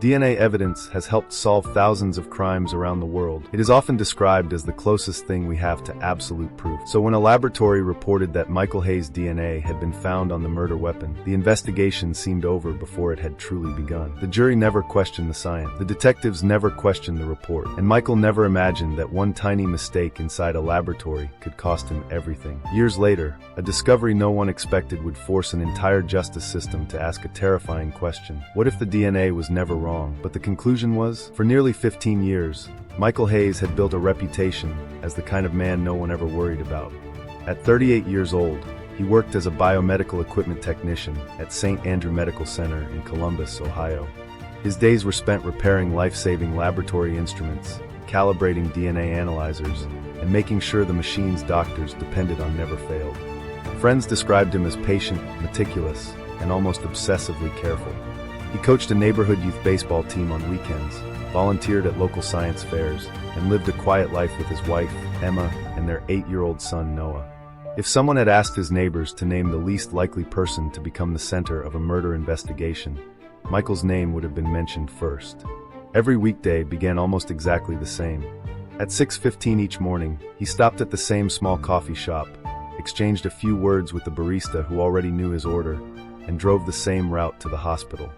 DNA evidence has helped solve thousands of crimes around the world. It is often described as the closest thing we have to absolute proof. So when a laboratory reported that Michael Hayes' DNA had been found on the murder weapon, the investigation seemed over before it had truly begun. The jury never questioned the science. The detectives never questioned the report. And Michael never imagined that one tiny mistake inside a laboratory could cost him everything. Years later, a discovery no one expected would force an entire justice system to ask a terrifying question. What if the DNA was never wrong? But the conclusion was, for nearly 15 years, Michael Hayes had built a reputation as the kind of man no one ever worried about. At 38 years old, he worked as a biomedical equipment technician at St. Andrew Medical Center in Columbus, Ohio. His days were spent repairing life-saving laboratory instruments, calibrating DNA analyzers, and making sure the machines doctors depended on never failed. Friends described him as patient, meticulous, and almost obsessively careful. He coached a neighborhood youth baseball team on weekends, volunteered at local science fairs, and lived a quiet life with his wife, Emma, and their 8-year-old son, Noah. If someone had asked his neighbors to name the least likely person to become the center of a murder investigation, Michael's name would have been mentioned first. Every weekday began almost exactly the same. At 6:15 each morning, he stopped at the same small coffee shop, exchanged a few words with the barista who already knew his order, and drove the same route to the hospital.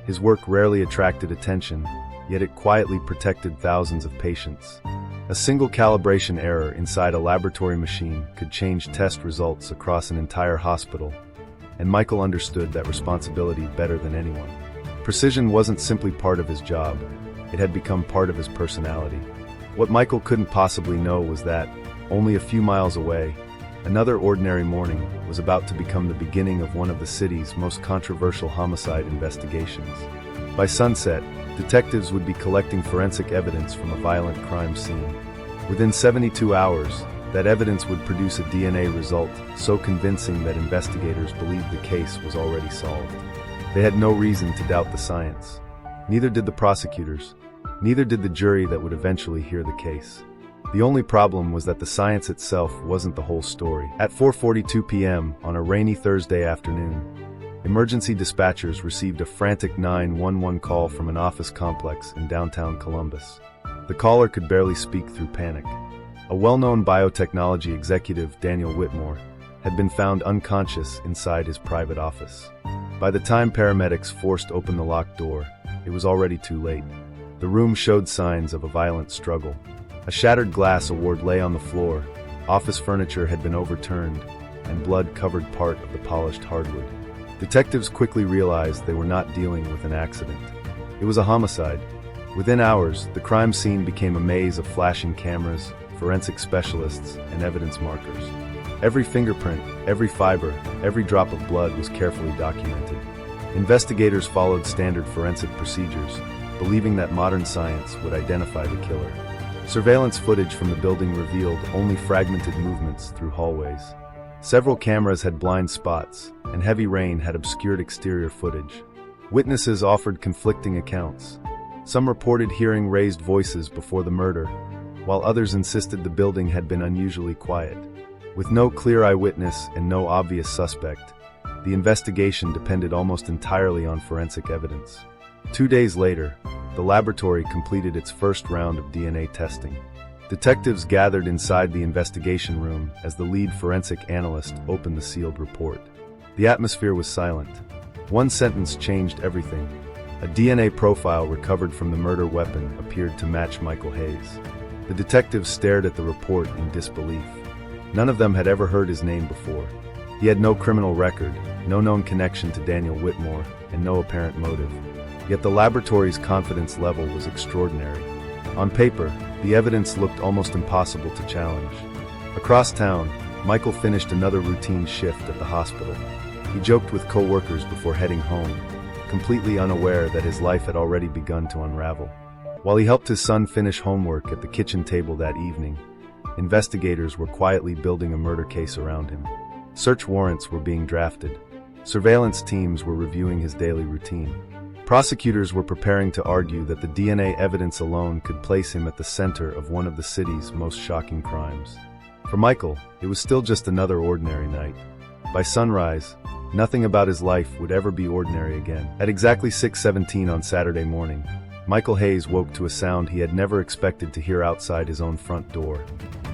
His work rarely attracted attention, yet it quietly protected thousands of patients. A single calibration error inside a laboratory machine could change test results across an entire hospital, and Michael understood that responsibility better than anyone. Precision wasn't simply part of his job, it had become part of his personality. What Michael couldn't possibly know was that, only a few miles away, another ordinary morning was about to become the beginning of one of the city's most controversial homicide investigations. By sunset, detectives would be collecting forensic evidence from a violent crime scene. Within 72 hours, that evidence would produce a DNA result so convincing that investigators believed the case was already solved. They had no reason to doubt the science. Neither did the prosecutors. Neither did the jury that would eventually hear the case. The only problem was that the science itself wasn't the whole story. At 4:42 p.m. on a rainy Thursday afternoon, emergency dispatchers received a frantic 911 call from an office complex in downtown Columbus. The caller could barely speak through panic. A well-known biotechnology executive, Daniel Whitmore, had been found unconscious inside his private office. By the time paramedics forced open the locked door, it was already too late. The room showed signs of a violent struggle. A shattered glass award lay on the floor, office furniture had been overturned, and blood covered part of the polished hardwood. Detectives quickly realized they were not dealing with an accident. It was a homicide. Within hours, the crime scene became a maze of flashing cameras, forensic specialists, and evidence markers. Every fingerprint, every fiber, every drop of blood was carefully documented. Investigators followed standard forensic procedures, believing that modern science would identify the killer. Surveillance footage from the building revealed only fragmented movements through hallways. Several cameras had blind spots, and heavy rain had obscured exterior footage. Witnesses offered conflicting accounts. Some reported hearing raised voices before the murder, while others insisted the building had been unusually quiet. With no clear eyewitness and no obvious suspect, the investigation depended almost entirely on forensic evidence. 2 days later, the laboratory completed its first round of DNA testing. Detectives gathered inside the investigation room as the lead forensic analyst opened the sealed report. The atmosphere was silent. One sentence changed everything. A DNA profile recovered from the murder weapon appeared to match Michael Hayes. The detectives stared at the report in disbelief. None of them had ever heard his name before. He had no criminal record, no known connection to Daniel Whitmore, and no apparent motive. Yet the laboratory's confidence level was extraordinary. On paper, the evidence looked almost impossible to challenge. Across town, Michael finished another routine shift at the hospital. He joked with co-workers before heading home, completely unaware that his life had already begun to unravel. While he helped his son finish homework at the kitchen table that evening, investigators were quietly building a murder case around him. Search warrants were being drafted. Surveillance teams were reviewing his daily routine. Prosecutors were preparing to argue that the DNA evidence alone could place him at the center of one of the city's most shocking crimes. For Michael, it was still just another ordinary night. By sunrise, Nothing about his life would ever be ordinary again. At exactly 6:17 on Saturday morning, Michael Hayes woke to a sound he had never expected to hear outside his own front door.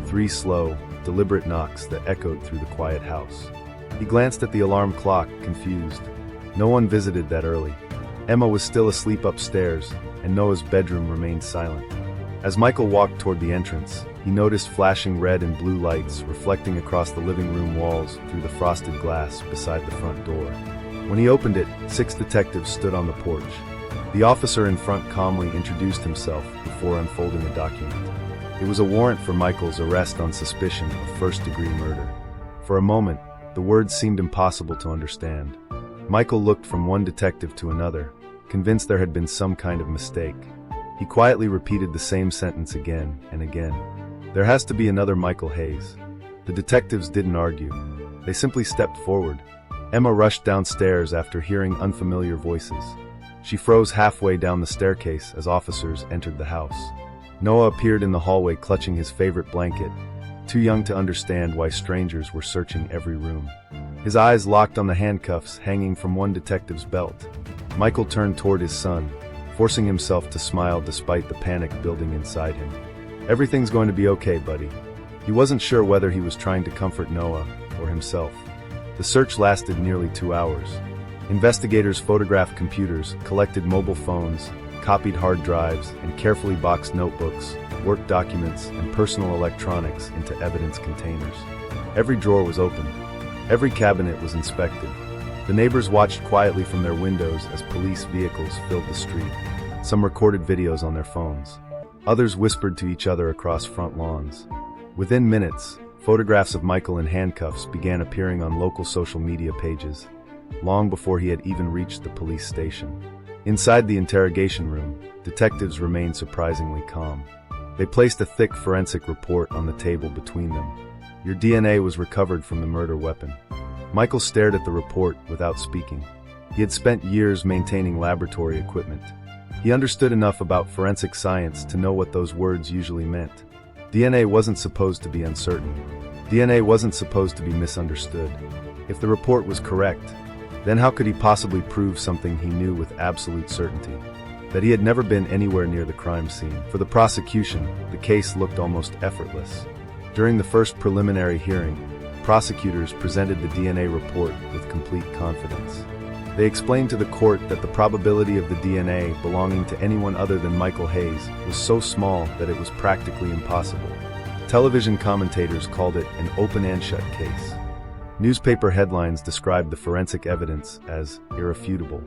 3 slow, deliberate knocks that echoed through the quiet house. He glanced at the alarm clock, confused. No one visited that early. Emma was still asleep upstairs, and Noah's bedroom remained silent. As Michael walked toward the entrance, he noticed flashing red and blue lights reflecting across the living room walls through the frosted glass beside the front door. When he opened it, 6 detectives stood on the porch. The officer in front calmly introduced himself before unfolding a document. It was a warrant for Michael's arrest on suspicion of first-degree murder. For a moment, the words seemed impossible to understand. Michael looked from one detective to another, convinced there had been some kind of mistake. He quietly repeated the same sentence again and again. There has to be another Michael Hayes. The detectives didn't argue. They simply stepped forward. Emma rushed downstairs after hearing unfamiliar voices. She froze halfway down the staircase as officers entered the house. Noah appeared in the hallway clutching his favorite blanket, too young to understand why strangers were searching every room. His eyes locked on the handcuffs hanging from one detective's belt. Michael turned toward his son, forcing himself to smile despite the panic building inside him. "Everything's going to be okay, buddy." He wasn't sure whether he was trying to comfort Noah or himself. The search lasted nearly 2 hours. Investigators photographed computers, collected mobile phones, copied hard drives, and carefully boxed notebooks, work documents, and personal electronics into evidence containers. Every drawer was opened. Every cabinet was inspected. The neighbors watched quietly from their windows as police vehicles filled the street. Some recorded videos on their phones. Others whispered to each other across front lawns. Within minutes, photographs of Michael in handcuffs began appearing on local social media pages, long before he had even reached the police station. Inside the interrogation room, detectives remained surprisingly calm. They placed a thick forensic report on the table between them. "Your DNA was recovered from the murder weapon." Michael stared at the report without speaking. He had spent years maintaining laboratory equipment. He understood enough about forensic science to know what those words usually meant. DNA wasn't supposed to be uncertain. DNA wasn't supposed to be misunderstood. If the report was correct, then how could he possibly prove something he knew with absolute certainty? That he had never been anywhere near the crime scene. For the prosecution, the case looked almost effortless. During the first preliminary hearing, prosecutors presented the DNA report with complete confidence. They explained to the court that the probability of the DNA belonging to anyone other than Michael Hayes was so small that it was practically impossible. Television commentators called it an open and shut case. Newspaper headlines described the forensic evidence as irrefutable.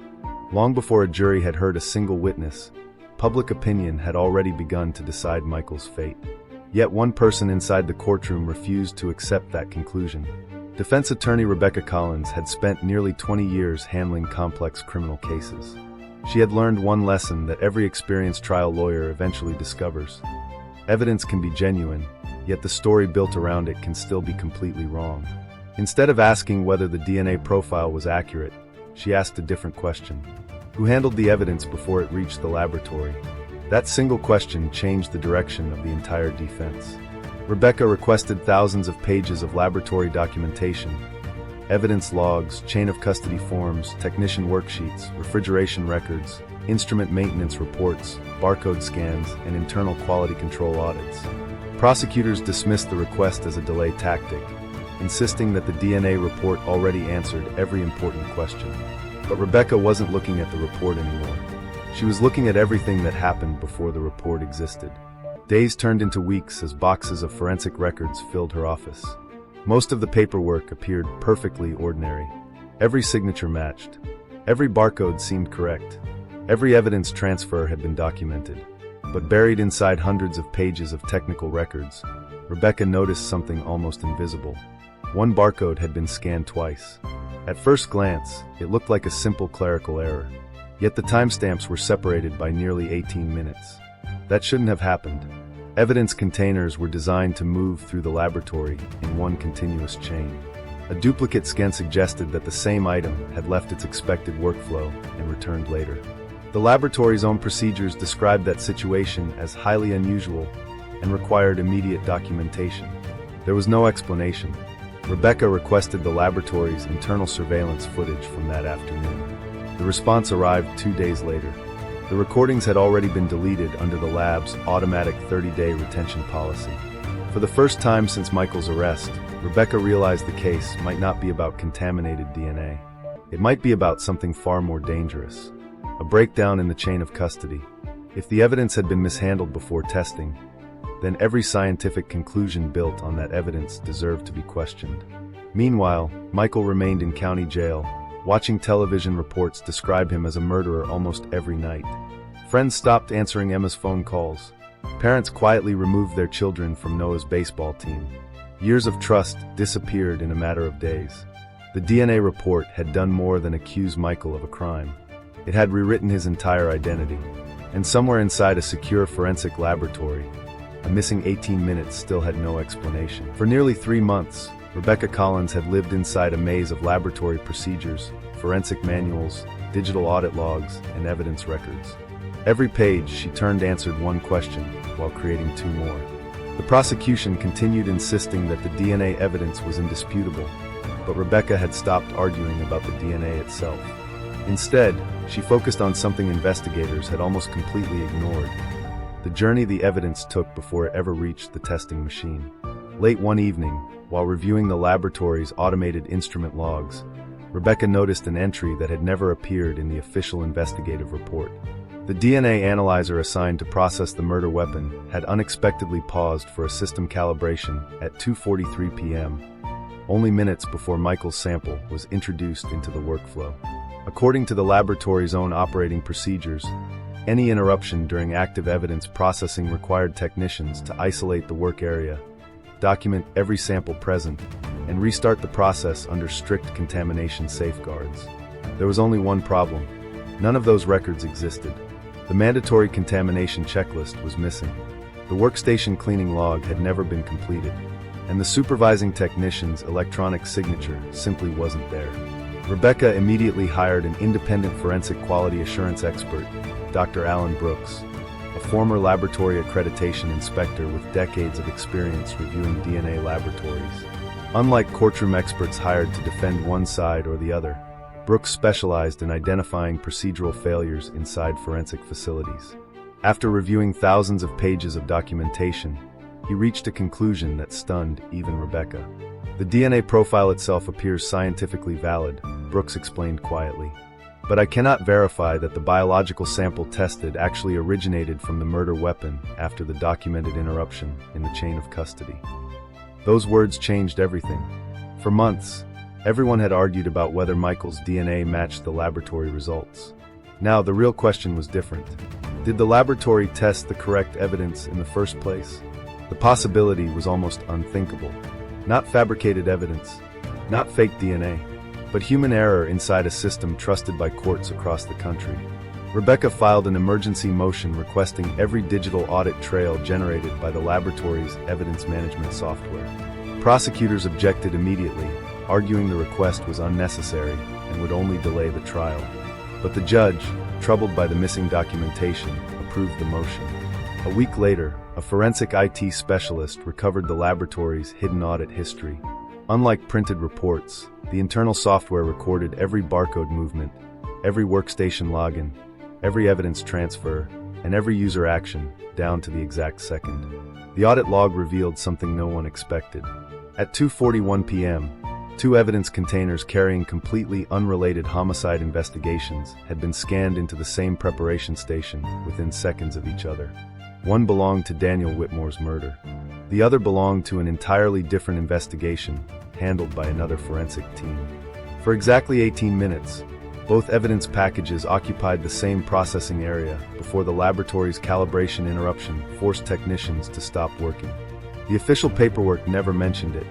Long before a jury had heard a single witness, public opinion had already begun to decide Michael's fate. Yet one person inside the courtroom refused to accept that conclusion. Defense attorney Rebecca Collins had spent nearly 20 years handling complex criminal cases. She had learned one lesson that every experienced trial lawyer eventually discovers. Evidence can be genuine, yet the story built around it can still be completely wrong. Instead of asking whether the DNA profile was accurate, she asked a different question. Who handled the evidence before it reached the laboratory? That single question changed the direction of the entire defense. Rebecca requested thousands of pages of laboratory documentation, evidence logs, chain of custody forms, technician worksheets, refrigeration records, instrument maintenance reports, barcode scans, and internal quality control audits. Prosecutors dismissed the request as a delay tactic, insisting that the DNA report already answered every important question. But Rebecca wasn't looking at the report anymore. She was looking at everything that happened before the report existed. Days turned into weeks as boxes of forensic records filled her office. Most of the paperwork appeared perfectly ordinary. Every signature matched. Every barcode seemed correct. Every evidence transfer had been documented. But buried inside hundreds of pages of technical records, Rebecca noticed something almost invisible. One barcode had been scanned twice. At first glance, it looked like a simple clerical error. Yet the timestamps were separated by nearly 18 minutes. That shouldn't have happened. Evidence containers were designed to move through the laboratory in one continuous chain. A duplicate scan suggested that the same item had left its expected workflow and returned later. The laboratory's own procedures described that situation as highly unusual and required immediate documentation. There was no explanation. Rebecca requested the laboratory's internal surveillance footage from that afternoon. The response arrived 2 days later. The recordings had already been deleted under the lab's automatic 30-day retention policy. For the first time since Michael's arrest, Rebecca realized the case might not be about contaminated DNA. It might be about something far more dangerous: a breakdown in the chain of custody. If the evidence had been mishandled before testing, then every scientific conclusion built on that evidence deserved to be questioned. Meanwhile, Michael remained in county jail, watching television reports describe him as a murderer almost every night. Friends stopped answering Emma's phone calls. Parents quietly removed their children from Noah's baseball team. Years of trust disappeared in a matter of days. The DNA report had done more than accuse Michael of a crime. It had rewritten his entire identity. And somewhere inside a secure forensic laboratory, a missing 18 minutes still had no explanation. For nearly 3 months, Rebecca Collins had lived inside a maze of laboratory procedures, forensic manuals, digital audit logs, and evidence records. Every page she turned answered one question, while creating 2 more. The prosecution continued insisting that the DNA evidence was indisputable, but Rebecca had stopped arguing about the DNA itself. Instead, she focused on something investigators had almost completely ignored: the journey the evidence took before it ever reached the testing machine. Late one evening, while reviewing the laboratory's automated instrument logs, Rebecca noticed an entry that had never appeared in the official investigative report. The DNA analyzer assigned to process the murder weapon had unexpectedly paused for a system calibration at 2:43 p.m., only minutes before Michael's sample was introduced into the workflow. According to the laboratory's own operating procedures, any interruption during active evidence processing required technicians to isolate the work area, document every sample present, and restart the process under strict contamination safeguards. There was only one problem: none of those records existed. The mandatory contamination checklist was missing. The workstation cleaning log had never been completed, and the supervising technician's electronic signature simply wasn't there. Rebecca immediately hired an independent forensic quality assurance expert, Dr. Alan Brooks, a former laboratory accreditation inspector with decades of experience reviewing DNA laboratories. Unlike courtroom experts hired to defend one side or the other, Brooks specialized in identifying procedural failures inside forensic facilities. After reviewing thousands of pages of documentation, he reached a conclusion that stunned even Rebecca. The DNA profile itself appears scientifically valid, Brooks explained quietly. But I cannot verify that the biological sample tested actually originated from the murder weapon after the documented interruption in the chain of custody. Those words changed everything. For months, everyone had argued about whether Michael's DNA matched the laboratory results. Now, the real question was different. Did the laboratory test the correct evidence in the first place? The possibility was almost unthinkable. Not fabricated evidence, not fake DNA, but human error inside a system trusted by courts across the country. Rebecca filed an emergency motion requesting every digital audit trail generated by the laboratory's evidence management software. Prosecutors objected immediately, arguing the request was unnecessary and would only delay the trial. But the judge, troubled by the missing documentation, approved the motion. A week later, a forensic IT specialist recovered the laboratory's hidden audit history. Unlike printed reports, the internal software recorded every barcode movement, every workstation login, every evidence transfer, and every user action, down to the exact second. The audit log revealed something no one expected. At 2:41 p.m., 2 evidence containers carrying completely unrelated homicide investigations had been scanned into the same preparation station within seconds of each other. One belonged to Daniel Whitmore's murder. The other belonged to an entirely different investigation, handled by another forensic team. For exactly 18 minutes, both evidence packages occupied the same processing area before the laboratory's calibration interruption forced technicians to stop working. The official paperwork never mentioned it,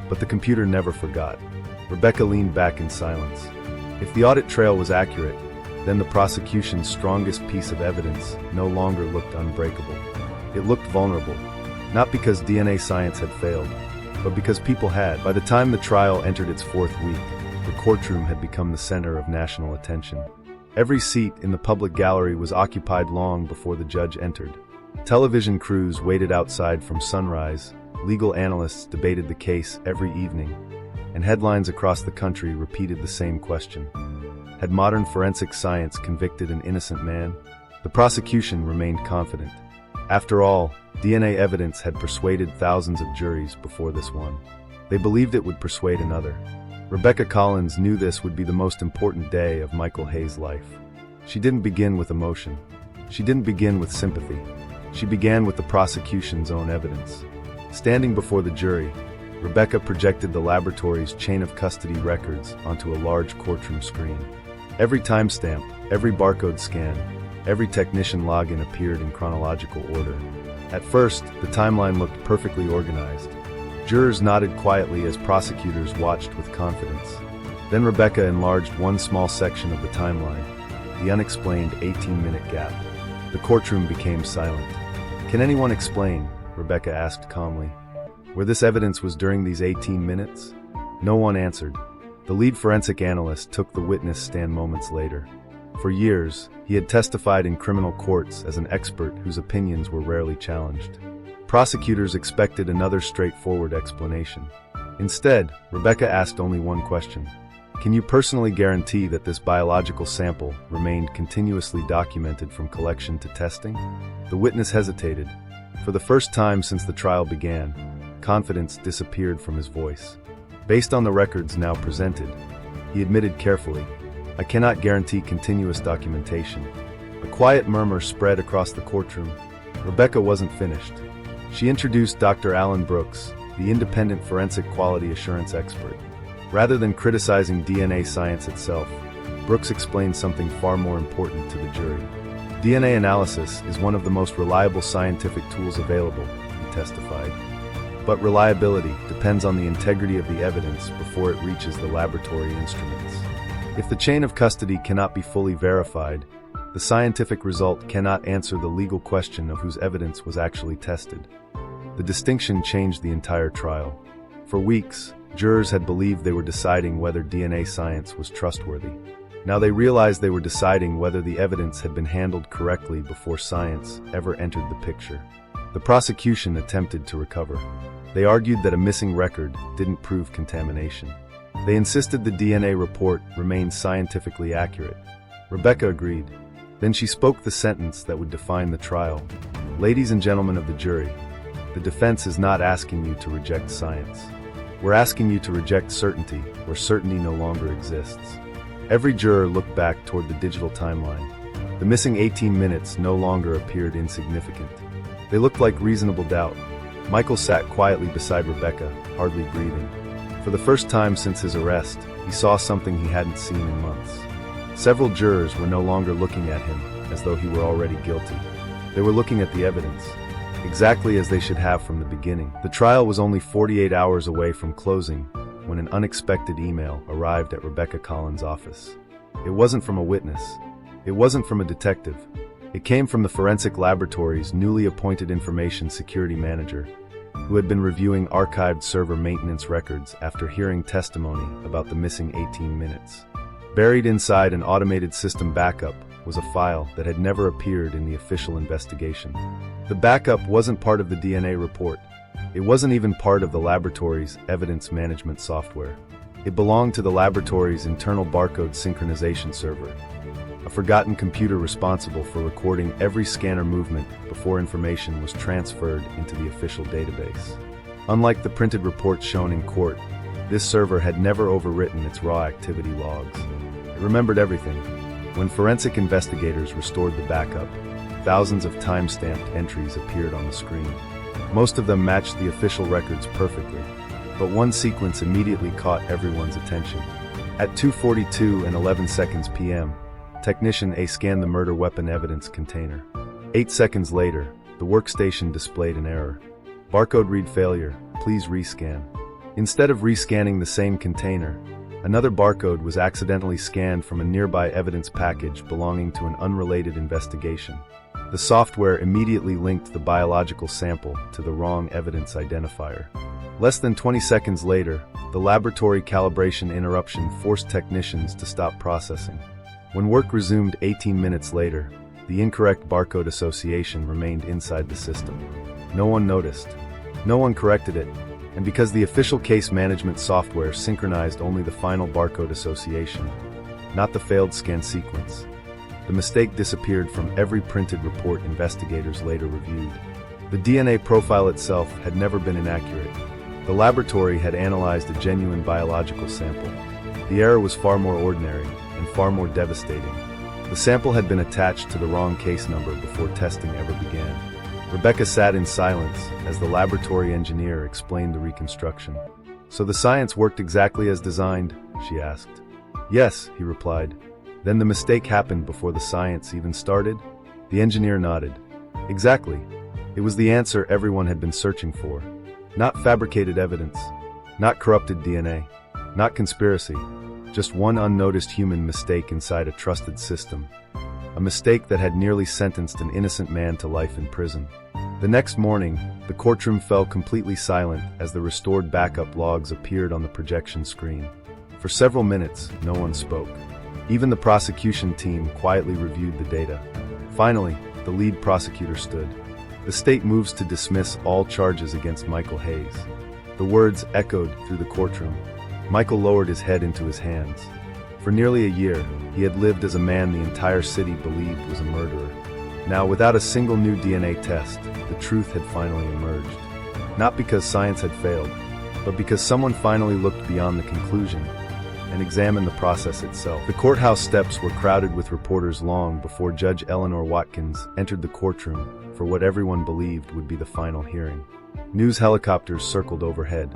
but the computer never forgot. Rebecca leaned back in silence. If the audit trail was accurate, then the prosecution's strongest piece of evidence no longer looked unbreakable. It looked vulnerable, not because DNA science had failed, but because people had. By the time the trial entered its 4th week, the courtroom had become the center of national attention. Every seat in the public gallery was occupied long before the judge entered. Television crews waited outside from sunrise, legal analysts debated the case every evening, and headlines across the country repeated the same question. Had modern forensic science convicted an innocent man? The prosecution remained confident. After all, DNA evidence had persuaded thousands of juries before this one. They believed it would persuade another. Rebecca Collins knew this would be the most important day of Michael Hayes' life. She didn't begin with emotion. She didn't begin with sympathy. She began with the prosecution's own evidence. Standing before the jury, Rebecca projected the laboratory's chain of custody records onto a large courtroom screen. Every timestamp, every barcode scan, every technician login appeared in chronological order. At first, the timeline looked perfectly organized. Jurors nodded quietly as prosecutors watched with confidence. Then Rebecca enlarged one small section of the timeline, the unexplained 18-minute gap. The courtroom became silent. "Can anyone explain?" Rebecca asked calmly. "Where this evidence was during these 18 minutes?" No one answered. The lead forensic analyst took the witness stand moments later. For years, he had testified in criminal courts as an expert whose opinions were rarely challenged. Prosecutors expected another straightforward explanation. Instead, Rebecca asked only one question. "Can you personally guarantee that this biological sample remained continuously documented from collection to testing?" The witness hesitated. For the first time since the trial began, confidence disappeared from his voice. Based on the records now presented, he admitted carefully, "I cannot guarantee continuous documentation." A quiet murmur spread across the courtroom. Rebecca wasn't finished. She introduced Dr. Alan Brooks, the independent forensic quality assurance expert. Rather than criticizing DNA science itself, Brooks explained something far more important to the jury. "DNA analysis is one of the most reliable scientific tools available," he testified. "But reliability depends on the integrity of the evidence before it reaches the laboratory instruments. If the chain of custody cannot be fully verified, the scientific result cannot answer the legal question of whose evidence was actually tested." The distinction changed the entire trial. For weeks, jurors had believed they were deciding whether DNA science was trustworthy. Now they realized they were deciding whether the evidence had been handled correctly before science ever entered the picture. The prosecution attempted to recover. They argued that a missing record didn't prove contamination. They insisted the DNA report remained scientifically accurate. Rebecca agreed. Then she spoke the sentence that would define the trial. "Ladies and gentlemen of the jury, the defense is not asking you to reject science. We're asking you to reject certainty where certainty no longer exists." Every juror looked back toward the digital timeline. The missing 18 minutes no longer appeared insignificant. They looked like reasonable doubt. Michael sat quietly beside Rebecca, hardly breathing. For the first time since his arrest, he saw something he hadn't seen in months. Several jurors were no longer looking at him as though he were already guilty. They were looking at the evidence, exactly as they should have from the beginning. The trial was only 48 hours away from closing when an unexpected email arrived at Rebecca Collins' office. It wasn't from a witness. It wasn't from a detective. It came from the forensic laboratory's newly appointed information security manager, who had been reviewing archived server maintenance records after hearing testimony about the missing 18 minutes. Buried inside an automated system backup was a file that had never appeared in the official investigation. The backup wasn't part of the DNA report. It wasn't even part of the laboratory's evidence management software. It belonged to the laboratory's internal barcode synchronization server, a forgotten computer responsible for recording every scanner movement before information was transferred into the official database. Unlike the printed reports shown in court, this server had never overwritten its raw activity logs. It remembered everything. When forensic investigators restored the backup, thousands of time-stamped entries appeared on the screen. Most of them matched the official records perfectly, but one sequence immediately caught everyone's attention. At 2:42 and 11 seconds p.m., Technician A scanned the murder weapon evidence container. 8 seconds later, the workstation displayed an error. "Barcode read failure, please rescan." Instead of rescanning the same container, another barcode was accidentally scanned from a nearby evidence package belonging to an unrelated investigation. The software immediately linked the biological sample to the wrong evidence identifier. Less than 20 seconds later, the laboratory calibration interruption forced technicians to stop processing. When work resumed 18 minutes later, the incorrect barcode association remained inside the system. No one noticed. No one corrected it, and because the official case management software synchronized only the final barcode association, not the failed scan sequence. The mistake disappeared from every printed report investigators later reviewed. The DNA profile itself had never been inaccurate. The laboratory had analyzed a genuine biological sample. The error was far more ordinary and far more devastating. The sample had been attached to the wrong case number before testing ever began. Rebecca sat in silence as the laboratory engineer explained the reconstruction. "So the science worked exactly as designed?" she asked. "Yes," he replied. "Then the mistake happened before the science even started?" The engineer nodded. "Exactly. It was the answer everyone had been searching for. Not fabricated evidence, not corrupted DNA, not conspiracy, just one unnoticed human mistake inside a trusted system. A mistake that had nearly sentenced an innocent man to life in prison." The next morning, the courtroom fell completely silent as the restored backup logs appeared on the projection screen. For several minutes, no one spoke. Even the prosecution team quietly reviewed the data. Finally, the lead prosecutor stood. "The state moves to dismiss all charges against Michael Hayes." The words echoed through the courtroom. Michael lowered his head into his hands. For nearly a year, he had lived as a man the entire city believed was a murderer. Now, without a single new DNA test, the truth had finally emerged. Not because science had failed, but because someone finally looked beyond the conclusion and examined the process itself. The courthouse steps were crowded with reporters long before Judge Eleanor Watkins entered the courtroom for what everyone believed would be the final hearing. News helicopters circled overhead.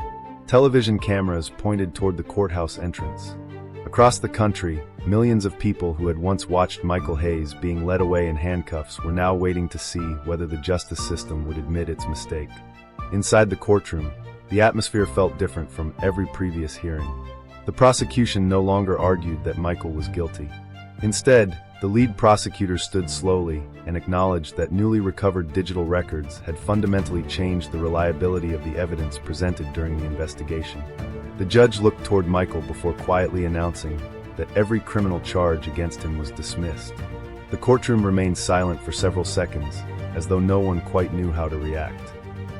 Television cameras pointed toward the courthouse entrance. Across the country, millions of people who had once watched Michael Hayes being led away in handcuffs were now waiting to see whether the justice system would admit its mistake. Inside the courtroom, the atmosphere felt different from every previous hearing. The prosecution no longer argued that Michael was guilty. Instead, the lead prosecutor stood slowly and acknowledged that newly recovered digital records had fundamentally changed the reliability of the evidence presented during the investigation. The judge looked toward Michael before quietly announcing that every criminal charge against him was dismissed. The courtroom remained silent for several seconds, as though no one quite knew how to react.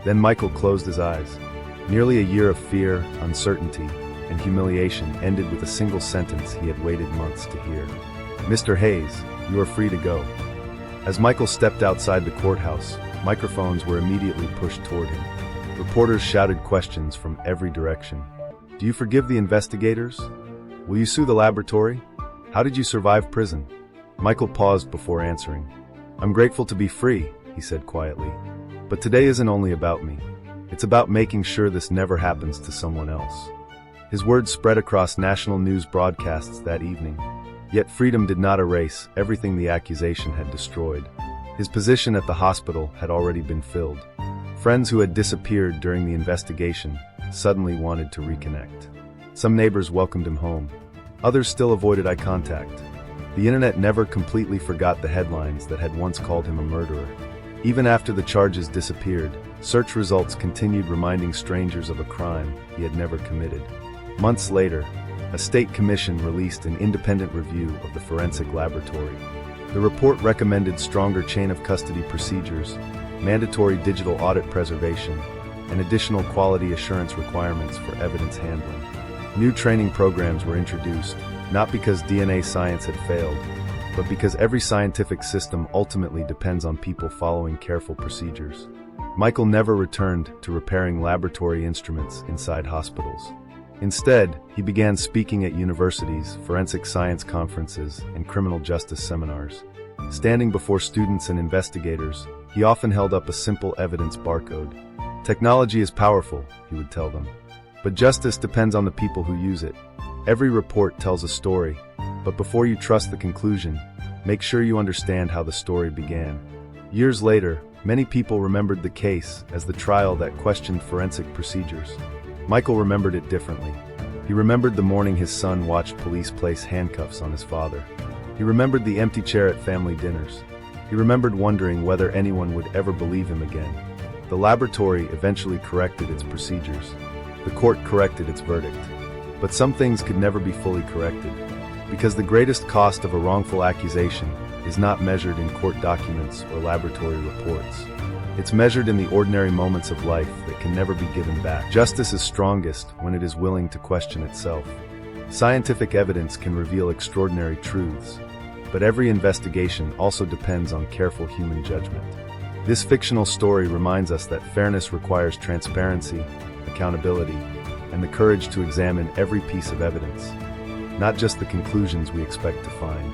Then Michael closed his eyes. Nearly a year of fear, uncertainty, and humiliation ended with a single sentence he had waited months to hear. "Mr. Hayes, you are free to go." As Michael stepped outside the courthouse, microphones were immediately pushed toward him. Reporters shouted questions from every direction. "Do you forgive the investigators? Will you sue the laboratory? How did you survive prison?" Michael paused before answering. "I'm grateful to be free," he said quietly. "But today isn't only about me. It's about making sure this never happens to someone else." His words spread across national news broadcasts that evening. Yet freedom did not erase everything the accusation had destroyed. His position at the hospital had already been filled. Friends who had disappeared during the investigation suddenly wanted to reconnect. Some neighbors welcomed him home. Others still avoided eye contact. The internet never completely forgot the headlines that had once called him a murderer. Even after the charges disappeared, search results continued reminding strangers of a crime he had never committed. Months later, a state commission released an independent review of the forensic laboratory. The report recommended stronger chain of custody procedures, mandatory digital audit preservation, and additional quality assurance requirements for evidence handling. New training programs were introduced, not because DNA science had failed, but because every scientific system ultimately depends on people following careful procedures. Michael never returned to repairing laboratory instruments inside hospitals. Instead, he began speaking at universities, forensic science conferences, and criminal justice seminars. Standing before students and investigators, he often held up a simple evidence barcode. "Technology is powerful," he would tell them, "but justice depends on the people who use it. Every report tells a story, but before you trust the conclusion, make sure you understand how the story began." Years later, many people remembered the case as the trial that questioned forensic procedures. Michael remembered it differently. He remembered the morning his son watched police place handcuffs on his father. He remembered the empty chair at family dinners. He remembered wondering whether anyone would ever believe him again. The laboratory eventually corrected its procedures. The court corrected its verdict. But some things could never be fully corrected, because the greatest cost of a wrongful accusation is not measured in court documents or laboratory reports. It's measured in the ordinary moments of life that can never be given back. Justice is strongest when it is willing to question itself. Scientific evidence can reveal extraordinary truths, but every investigation also depends on careful human judgment. This fictional story reminds us that fairness requires transparency, accountability, and the courage to examine every piece of evidence, not just the conclusions we expect to find.